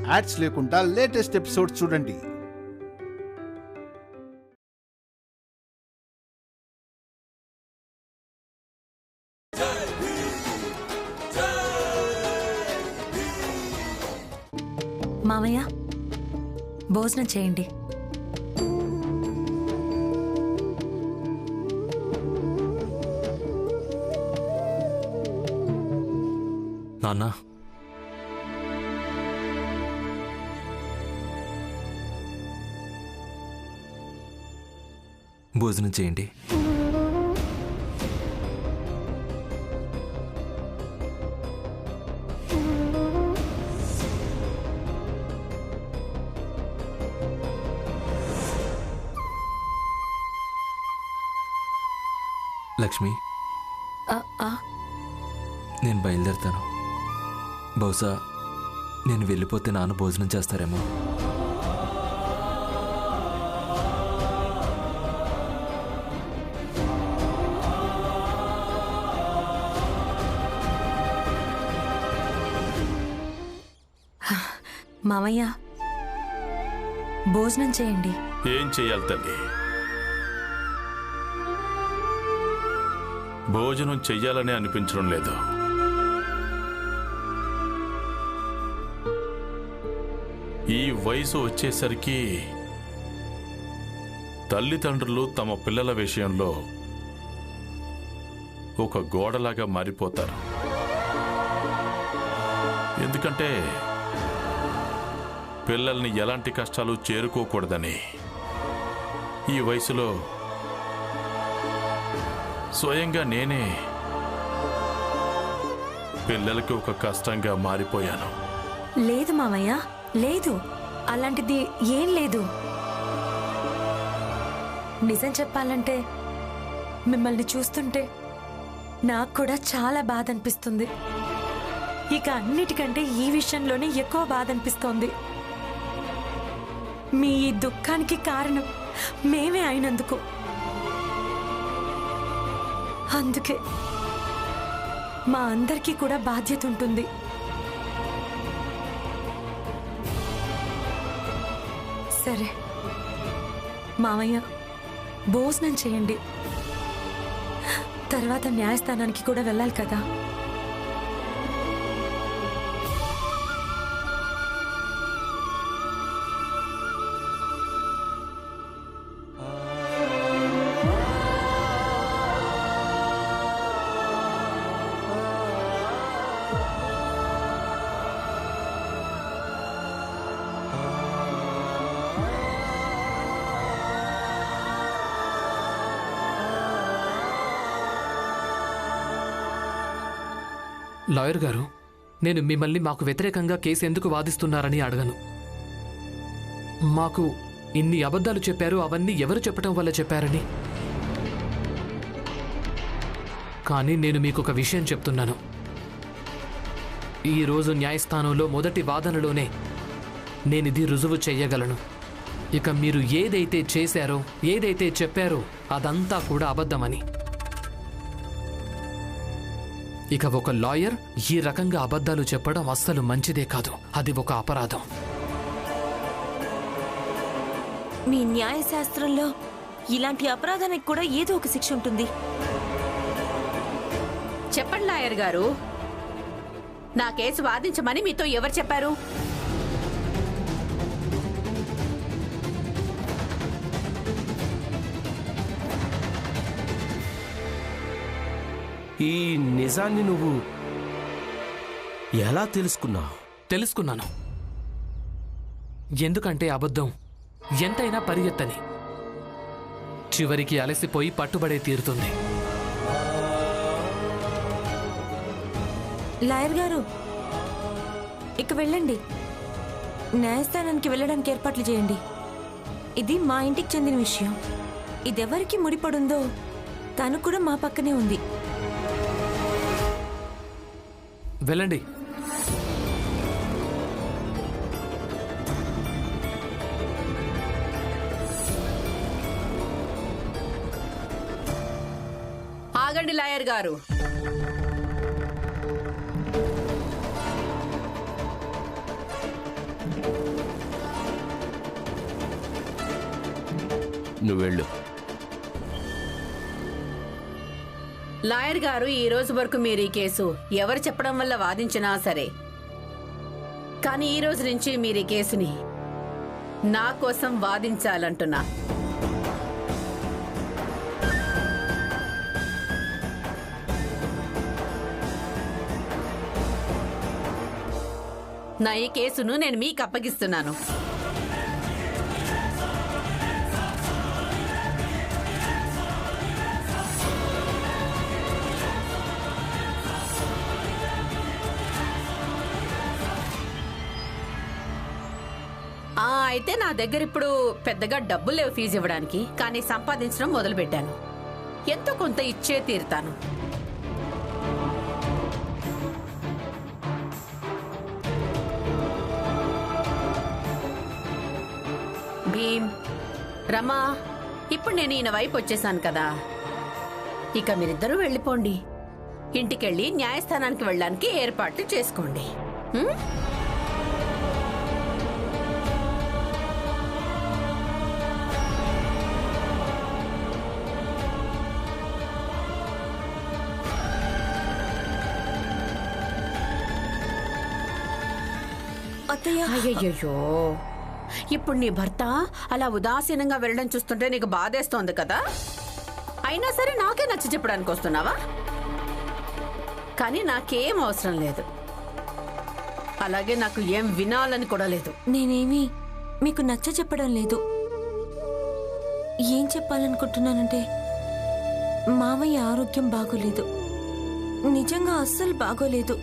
Ads లేకుండా latest episodes చూడండి. మామయ్య, భోజనం చేయండి. నాన్న, భోజనం చేయండి. లక్ష్మి, నేను బయలుదేరుతాను. బహుశా నేను వెళ్ళిపోతే నాన్న భోజనం చేస్తారేమో. మామయ్య, భోజనం చేయండి. ఏం చేయాలి తల్లి? భోజనం చెయ్యాలని అనిపించడం లేదు. ఈ వయసు వచ్చేసరికి తల్లిదండ్రులు తమ పిల్లల విషయంలో ఒక గోడలాగా మారిపోతారు. ఎందుకంటే పిల్లల్ని ఎలాంటి కష్టాలు చేరుకోకూడదని ఈ వయసులో స్వయంగా నేనే పిల్లలకి ఒక కష్టంగా మారిపోయాను. లేదు మామయ్య, లేదు, అలాంటిది ఏం లేదు. నిజం చెప్పాలంటే మిమ్మల్ని చూస్తుంటే నాకు కూడా చాలా బాధ అనిపిస్తుంది. ఇక అన్నిటికంటే ఈ విషయంలోనే ఎక్కువ బాధ అనిపిస్తోంది. మీ ఈ దుఃఖానికి కారణం మేమే అయినందుకు. అందుకే మా అందరికీ కూడా బాధ్యత ఉంటుంది. సరే మామయ్య, భోజనం చేయండి. తర్వాత న్యాయస్థానానికి కూడా వెళ్ళాలి కదా. లాయర్ గారు, నేను మిమ్మల్ని మాకు వ్యతిరేకంగా కేసు ఎందుకు వాదిస్తున్నారని అడగను. మాకు ఇన్ని అబద్ధాలు చెప్పారు, అవన్నీ ఎవరు చెప్పడం వల్ల చెప్పారని. కానీ నేను మీకు ఒక విషయం చెప్తున్నాను. ఈరోజు న్యాయస్థానంలో మొదటి వాదనలోనే నేనిది రుజువు చెయ్యగలను. ఇక మీరు ఏదైతే చేశారో, ఏదైతే చెప్పారో అదంతా కూడా అబద్ధమని. ఇక ఒక లాయర్ ఈ రకంగా అబద్ధాలు చెప్పడం అస్సలు మంచిదే కాదు. అది ఒక అపరాధం. మీ న్యాయశాస్త్రంలో ఇలాంటి అపరాధానికి కూడా ఏదో ఒక శిక్ష ఉంటుంది. చెప్పండి లాయర్ గారు, నా కేసు వాదించమని మీతో ఎవరు చెప్పారు? ఈ నిజాన్ని నువ్వు ఎలా తెలుసుకున్నాను. ఎందుకంటే అబద్ధం ఎంతైనా పరిగెత్తని, చివరికి అలసిపోయి పట్టుబడే తీరుతుంది. లాయర్ గారు, ఇక వెళ్ళండి. న్యాయస్థానానికి వెళ్ళడానికి ఏర్పాట్లు చేయండి. ఇది మా ఇంటికి చెందిన విషయం. ఇదెవరికి ముడిపడుందో తను కూడా మా పక్కనే ఉంది. వెళ్ళండి. ఆగండి లాయర్ గారు. నువ్వు వెళ్ళు. లాయర్ గారు ఈ రోజు వరకు మీరు ఈ కేసు ఎవరు చెప్పడం వల్ల వాదించినా సరే, కానీ ఈ రోజు నుంచి మీరు ఈ కేసుని నా కోసం వాదించాలంటున్నా. నా ఈ కేసును నేను మీకు అప్పగిస్తున్నాను. అయితే నా దగ్గర ఇప్పుడు పెద్దగా డబ్బులు లేవు ఫీజు ఇవ్వడానికి, కానీ సంపాదించడం మొదలు పెట్టాను. ఎంతో కొంత ఇచ్చే తీరుతాను. భీమ్, రమా, ఇప్పుడు నేను ఈయన వైపు వచ్చేసాను కదా, ఇక మీరిద్దరూ వెళ్ళిపోండి. ఇంటికెళ్ళి న్యాయస్థానానికి వెళ్ళడానికి ఏర్పాట్లు చేసుకోండి. అయ్యయ్యో, ఇప్పుడు నీ భర్త అలా ఉదాసీనంగా వెళ్ళడం చూస్తుంటే నీకు బాధేస్తోంది కదా. అయినా సరే నాకే నచ్చ చెప్పడానికి వస్తున్నావా? కానీ నాకేం అవసరం లేదు, అలాగే నాకు ఏం వినాలని కూడా లేదు. నేనేమి మీకు నచ్చ చెప్పడం లేదు. ఏం చెప్పాలనుకుంటున్నానంటే, మావయ్య ఆరోగ్యం బాగోలేదు, నిజంగా అస్సలు బాగోలేదు.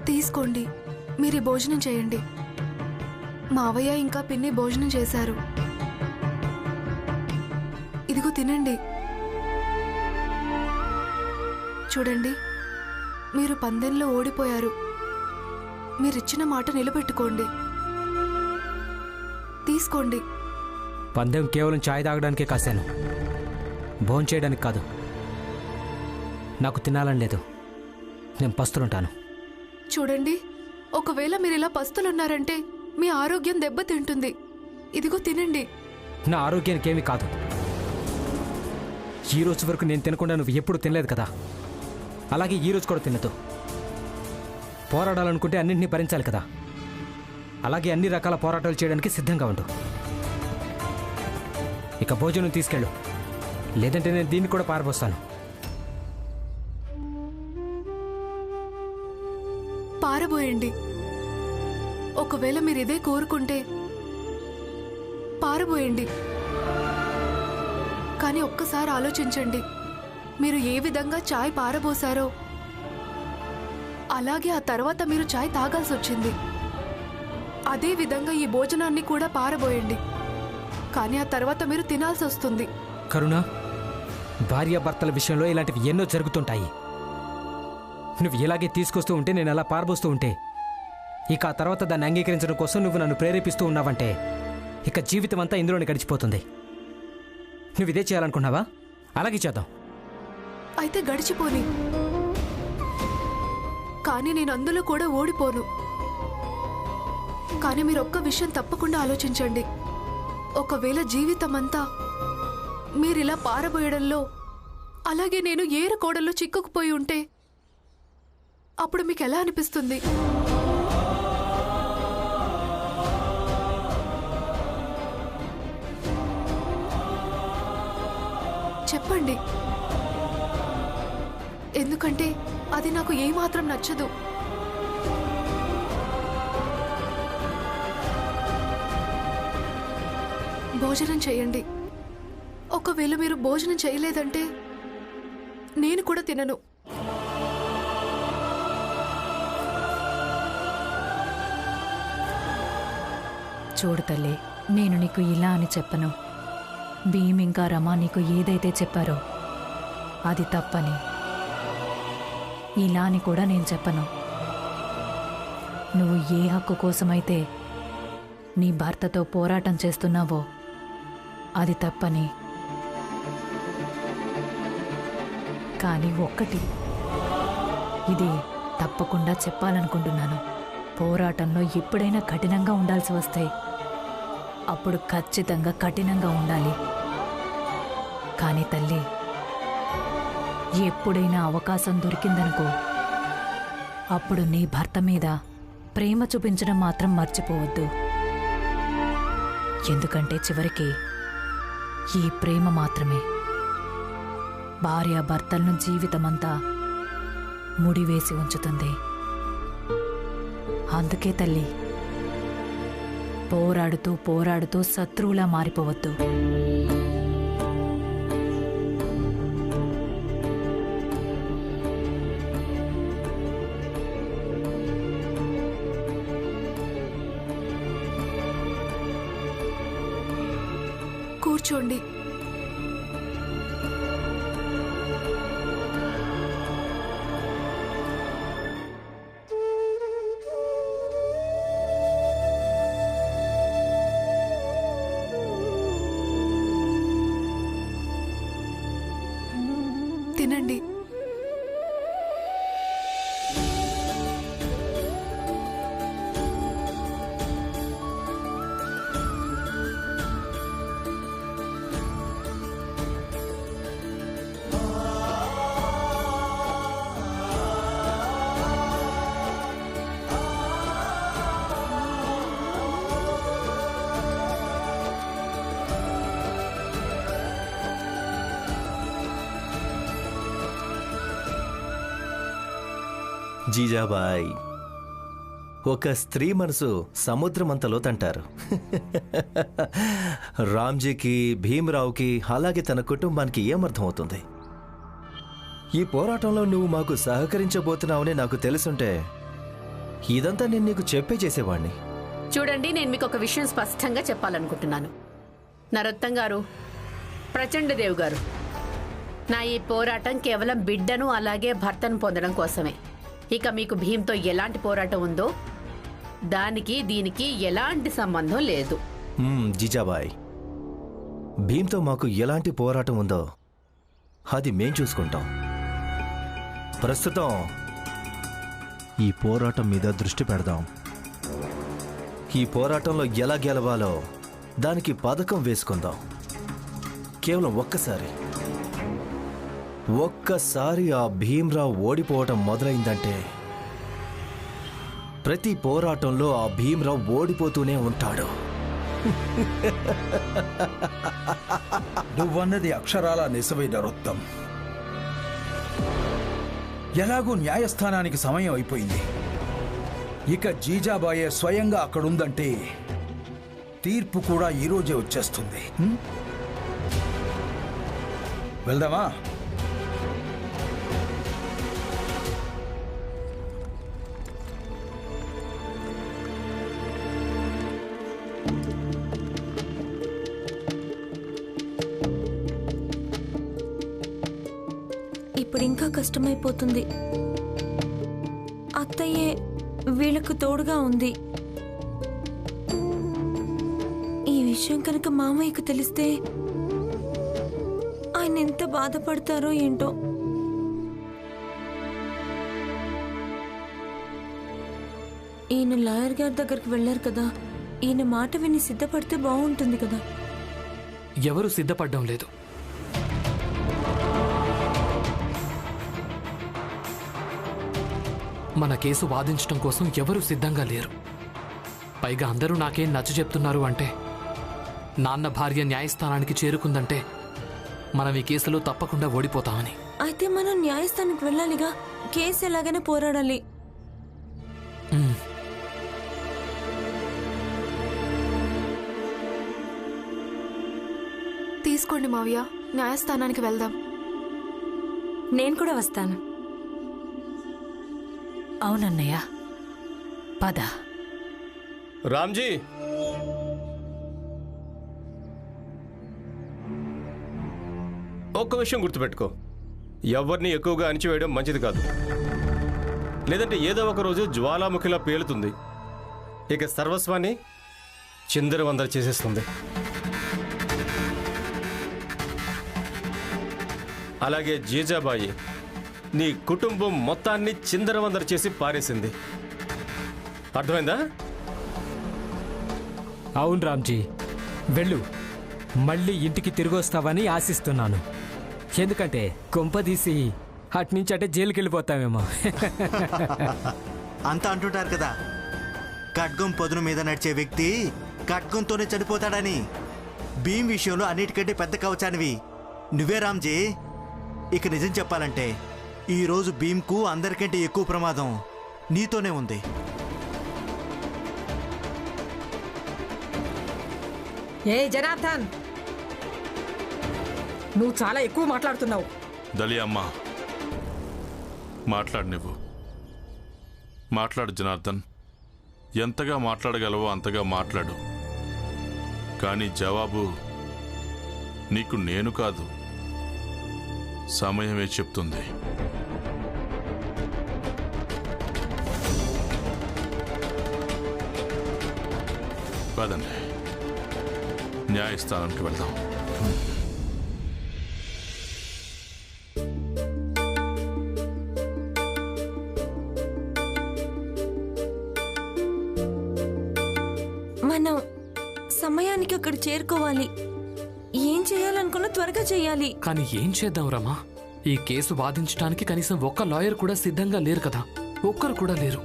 తీసుకోండి, మీరు భోజనం చేయండి. మావయ్య ఇంకా పిన్ని భోజనం చేశారు. ఇదిగో తినండి. చూడండి, మీరు పందెంలో ఓడిపోయారు. మీరిచ్చిన మాట నిలబెట్టుకోండి. తీసుకోండి. పందెం కేవలం ఛాయ్ తాగడానికే కాశాను, భోంచేయడానికి కాదు. నాకు తినాలని లేదు, నేను పస్తులుంటాను. చూడండి, ఒకవేళ మీరు ఇలా పస్తులున్నారంటే మీ ఆరోగ్యం దెబ్బతింటుంది. ఇదిగో తినండి. నా ఆరోగ్యానికి ఏమీ కాదు. ఈ రోజు వరకు నేను తినకుండా నువ్వు ఎప్పుడు తినలేదు కదా, అలాగే ఈ రోజు కూడా తినదు. పోరాడాలనుకుంటే అన్నింటినీ భరించాలి కదా, అలాగే అన్ని రకాల పోరాటాలు చేయడానికి సిద్ధంగా ఉండు. ఇక భోజనం తీసుకెళ్ళు, లేదంటే నేను దీన్ని కూడా పారబోస్తాను. పారబోయండి. ఒకవేళ మీరు ఇదే కోరుకుంటే పారబోయండి. కానీ ఒక్కసారి ఆలోచించండి, మీరు ఏ విధంగా చాయ్ పారబోసారో అలాగే ఆ తర్వాత మీరు చాయ్ తాగాల్సి వచ్చింది. అదే విధంగా ఈ భోజనాన్ని కూడా పారబోయండి, కానీ ఆ తర్వాత మీరు తినాల్సి వస్తుంది. కరుణ, భార్యాభర్తల విషయంలో ఇలాంటివి ఎన్నో జరుగుతుంటాయి. నువ్వు ఇలాగే తీసుకొస్తూ ఉంటే, నేను అలా పారబోస్తూ ఉంటే, ఇక ఆ తర్వాత దాన్ని అంగీకరించడం కోసం నువ్వు నన్ను ప్రేరేపిస్తూ ఉన్నావంటే ఇక జీవితం అంతా ఇందులోనే గడిచిపోతుంది. నువ్వు ఇదే చేయాలనుకున్నావా? అలాగే చేద్దాం. అయితే గడిచిపోని, కానీ నేను అందులో కూడా ఓడిపోను. కానీ మీరు ఒక్క విషయం తప్పకుండా ఆలోచించండి. ఒకవేళ జీవితం అంతా మీరిలా పారబోయడంలో, అలాగే నేను ఏరుకోవడంలో చిక్కుకుపోయి ఉంటే అప్పుడు మీకు ఎలా అనిపిస్తుంది? చెప్పండి, ఎందుకంటే అది నాకు ఏమాత్రం నచ్చదు. భోజనం చేయండి. ఒకవేళ మీరు భోజనం చేయలేదంటే నేను కూడా తినను. చూడు తల్లి, నేను నీకు ఇలా అని చెప్పను. భీమ్ ఇంకా రమ నీకు ఏదైతే చెప్పారో అది తప్పని. ఇలా అని కూడా నేను చెప్పను. నువ్వు ఏ హక్కు కోసమైతే నీ భర్తతో పోరాటం చేస్తున్నావో అది తప్పని. కానీ ఒక్కటి ఇది తప్పకుండా చెప్పాలనుకుంటున్నాను. పోరాటంలో ఎప్పుడైనా కఠినంగా ఉండాల్సి వస్తే అప్పుడు ఖచ్చితంగా కఠినంగా ఉండాలి. కానీ తల్లి, ఎప్పుడైనా అవకాశం దొరికిందనుకో, అప్పుడు నీ భర్త మీద ప్రేమ చూపించడం మాత్రం మర్చిపోవద్దు. ఎందుకంటే చివరికి ఈ ప్రేమ మాత్రమే భార్యాభర్తలను జీవితమంతా ముడివేసి ఉంచుతుంది. అందుకే తల్లి, పోరాడుతూ పోరాడుతూ శత్రువులా మారిపోవద్దు. కూర్చోండి. తినండి. జీజాబాయ్, ఒక స్త్రీ మనసు సముద్రమంత లోతంటారు. రామ్జీకి, భీమరావుకి, అలాగే తన కుటుంబానికి ఏమర్థమవుతుంది? ఈ పోరాటంలో నువ్వు మాకు సహకరించబోతున్నావని నాకు తెలుసుంటే ఇదంతా నేను నీకు చెప్పే చేసేవాణ్ణి. చూడండి, నేను మీకు ఒక విషయం స్పష్టంగా చెప్పాలనుకుంటున్నాను. నరోత్తం గారు, ప్రచండదేవ్ గారు, నా ఈ పోరాటం కేవలం బిడ్డను అలాగే భర్తను పొందడం కోసమే. ఇక మీకు భీమ్తో ఎలాంటి పోరాటం ఉందో దానికి దీనికి ఎలాంటి సంబంధం లేదు. జీజాబాయ్, భీమ్తో మాకు ఎలాంటి పోరాటం ఉందో అది మేం చూసుకుంటాం. ప్రస్తుతం ఈ పోరాటం మీద దృష్టి పెడదాం. ఈ పోరాటంలో ఎలా గెలవాలో దానికి పథకం వేసుకుందాం. కేవలం ఒక్కసారి ఆ భీమ్రావు ఓడిపోవటం మొదలైందంటే ప్రతి పోరాటంలో ఆ భీమ్రావు ఓడిపోతూనే ఉంటాడు. నువ్వన్నది అక్షరాల నిజమే నరోత్తం. ఎలాగూ న్యాయస్థానానికి సమయం అయిపోయింది. ఇక జీజాబాయే స్వయంగా అక్కడుందంటే తీర్పు కూడా ఈరోజే వచ్చేస్తుంది. వెళ్దామా? ఇప్పుడు ఇంకా కష్టమైపోతుంది. అత్తయ్యే వీళ్ళకు తోడుగా ఉంది. ఈ విషయం కనుక మామయ్యకు తెలిస్తే ఆయన ఎంత బాధపడతారో ఏంటో. ఈయన లాయర్ గారి దగ్గరికి వెళ్ళారు కదా, ఈయన మాట విని సిద్ధపడితే బాగుంటుంది కదా. ఎవరు సిద్ధపడడం లేదు. మన కేసు వాదించడం కోసం ఎవరూ సిద్ధంగా లేరు. పైగా అందరూ నాకేం నచ్చ చెప్తున్నారు అంటే, నాన్న భార్య న్యాయస్థానానికి చేరుకుందంటే మనం ఈ కేసులో తప్పకుండా ఓడిపోతామని. అయితే మనం న్యాయస్థానానికి వెళ్ళాలిగా. కేసు ఎలాగైనా పోరాడాలి. తీసుకోండి మావయ్య, న్యాయస్థానానికి వెళ్దాం. నేను కూడా వస్తాను. అవునన్నయ్య, పద. రామ్జీ, ఒక్క విషయం గుర్తుపెట్టుకో, ఎవరిని ఎక్కువగా అణిచివేయడం మంచిది కాదు. లేదంటే ఏదో ఒక రోజు జ్వాలాముఖిలా పేలుతుంది, ఇక సర్వస్వాన్ని చిందరవందర చేసేస్తుంది. అలాగే జీజాబాయి నీ కుటుంబం మొత్తాన్ని చిందరవందర చేసి పారేసింది. అర్థమైందా? అవును రామ్జీ, వెళ్ళు. మళ్ళీ ఇంటికి తిరిగి వస్తావని ఆశిస్తున్నాను. ఎందుకంటే కొంపదీసి అట్నుంచి అంటే జైలుకి వెళ్ళిపోతామేమో. అంతా అంటుంటారు కదా, ఖడ్గం పొదును మీద నడిచే వ్యక్తి ఖడ్గంతోనే చనిపోతాడని. భీమ్ విషయంలో అన్నిటికంటే పెద్ద కవచానివి నువ్వే రామ్జీ. ఇక నిజం చెప్పాలంటే ఈరోజు భీమ్కు అందరికంటే ఎక్కువ ప్రమాదం నీతోనే ఉంది. ఏ జనార్దన్, నువ్వు చాలా ఎక్కువ మాట్లాడుతున్నావు. దలి అమ్మా, మాట్లాడు. నువ్వు మాట్లాడు జనార్దన్. ఎంతగా మాట్లాడగలవో అంతగా మాట్లాడు. కానీ జవాబు నీకు నేను కాదు, సమయమే చెప్తుంది. పదండి, న్యాయస్థానానికి వెళ్దాం. మనం సమయానికి అక్కడ చేరుకోవాలి. ఏం చేయాలనుకున్నా త్వరగా చేయాలి. కానీ ఏం చేద్దాం రమా? ఈ కేసు వాదించడానికి కనీసం ఒక్క లాయర్ కూడా సిద్ధంగా లేరు కదా. ఒక్కరు కూడా లేరు.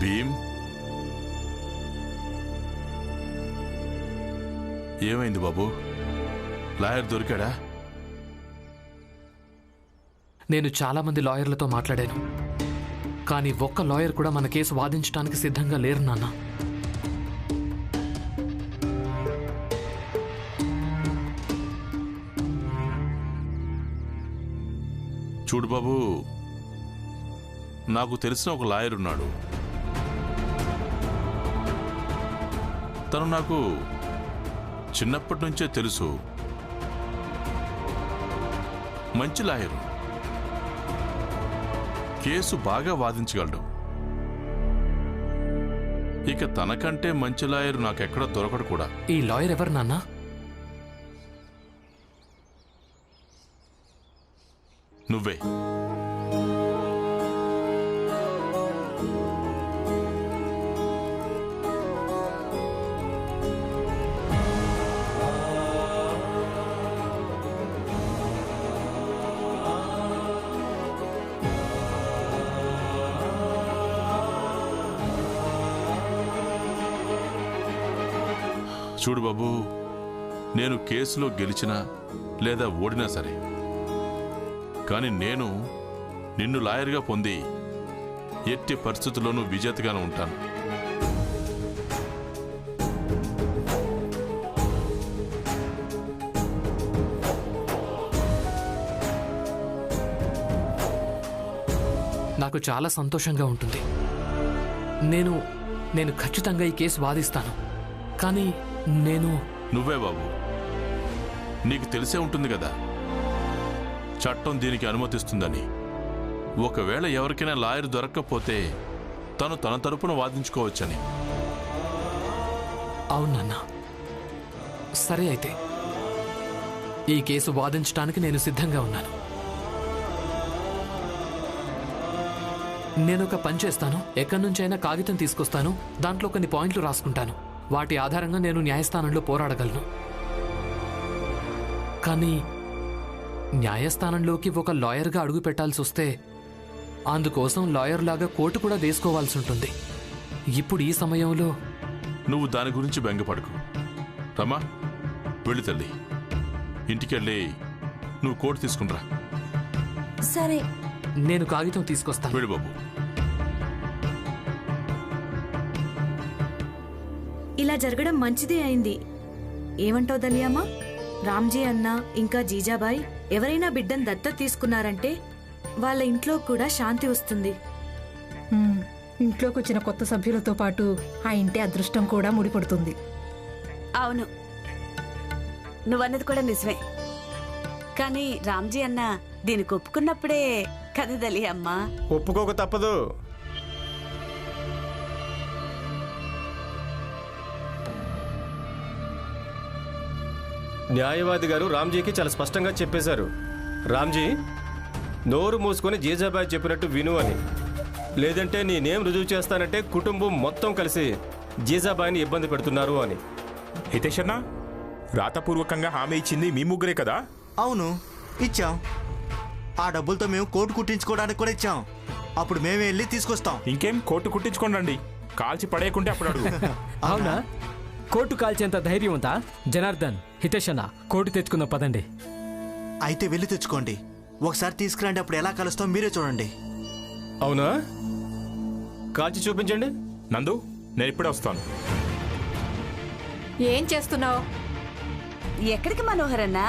భీమ్, ఏమైంది బాబు? లాయర్ దొరికాడా? నేను చాలా మంది లాయర్లతో మాట్లాడాను, కానీ ఒక్క లాయర్ కూడా మన కేసు వాదించడానికి సిద్ధంగా లేరు నాన్న. చూడు బాబు, నాకు తెలిసిన ఒక లాయర్ ఉన్నాడు. తను నాకు చిన్నప్పటి నుంచే తెలుసు. మంచి లాయరు, కేసు బాగా వాదించగలడు. ఇక తనకంటే మంచి లాయర్ నాకెక్కడ దొరకడు కూడా. ఈ లాయర్ ఎవరు నాన్న? నువ్వే. చూడు బాబు, నేను కేసులో గెలిచినా లేదా ఓడినా సరే, కానీ నేను నిన్ను లాయర్గా పొంది ఎట్టి పరిస్థితుల్లోనూ విజేతగానే ఉంటాను. నాకు చాలా సంతోషంగా ఉంటుంది. నేను ఖచ్చితంగా ఈ కేసు వాదిస్తాను. కానీ నువ్వే బాబు, నీకు తెలిసే ఉంటుంది కదా చట్టం దీనికి అనుమతిస్తుందని. ఒకవేళ ఎవరికైనా లాయర్ దొరక్కపోతే తను తన తరపున వాదించుకోవచ్చని. అవునన్నా. సరే అయితే ఈ కేసు వాదించడానికి నేను సిద్ధంగా ఉన్నాను. నేను ఒక పని చేస్తాను. ఎక్కడి నుంచైనా కాగితం తీసుకొస్తాను. దాంట్లో కొన్ని పాయింట్లు రాసుకుంటాను. వాటి ఆధారంగా నేను న్యాయస్థానంలో పోరాడగలను. కానీ న్యాయస్థానంలోకి ఒక లాయర్గా అడుగు పెట్టాల్సి వస్తే అందుకోసం లాయర్ లాగా కోర్టు కూడా వేసుకోవాల్సి ఉంటుంది. ఇప్పుడు ఈ సమయంలో నువ్వు దాని గురించి బెంగపడకు రమా. వెళ్ళి తల్లి, ఇంటికెళ్ళి నువ్వు కోర్టు తీసుకుంటరా. సరే, నేను కాగితం తీసుకొస్తాను. వెళ్ళు బాబు. ఇలా జరగడం మంచిదే అయింది. ఏమంటావు దలియామా? రామ్జీ అన్న ఇంకా జీజాబాయ్ ఎవరైనా బిడ్డను దత్తత తీసుకున్నారంటే వాళ్ళ ఇంట్లో కూడా శాంతి వస్తుంది. ఇంట్లోకి వచ్చిన కొత్త సభ్యులతో పాటు ఆ ఇంటి అదృష్టం కూడా ముడిపడుతుంది. అవును, నువ్వన్నది కూడా నిజమే. కానీ రామ్జీ అన్న దీనికి ఒప్పుకున్నప్పుడే కదా దలి అమ్మా. ఒప్పుకోక తప్పదు. న్యాయవాది గారు రామ్జీకి చాలా స్పష్టంగా చెప్పేశారు, రామ్జీ నోరు మూసుకొని జీజాబాయ్ చెప్పినట్టు విను అని. లేదంటే నేనేం రుజువు చేస్తానంటే కుటుంబం మొత్తం కలిసి జీజాబాయిని ఇబ్బంది పెడుతున్నారు అని. హితేష్ అన్న, రాతపూర్వకంగా హామీ ఇచ్చింది మీ ముగ్గురే కదా? అవును, ఇచ్చాం. ఆ డబ్బులతో మేము కోటు కుట్టించుకోవడానికి కూడా ఇచ్చాం. అప్పుడు మేమే వెళ్ళి తీసుకొస్తాం. ఇంకేం, కోటు కుట్టించుకోండి, కాల్చి పడేయకుంటే అప్పుడు అడుగు. అవునా? కోటు కాల్చేంత ధైర్యం ఉందా? జనార్దన్, హితేష్ అన్న, కోటు తెచ్చుకుందాం పదండి. అయితే వెళ్ళి తెచ్చుకోండి. ఒకసారి తీసుకురండి, అప్పుడు ఎలా కలుస్తాం మీరే చూడండి. అవునా? కాల్చి చూపించండి. నందు, నేను ఇప్పుడే వస్తాను. ఏం చేస్తున్నావు? ఎక్కడికి మనోహర్ అన్నా?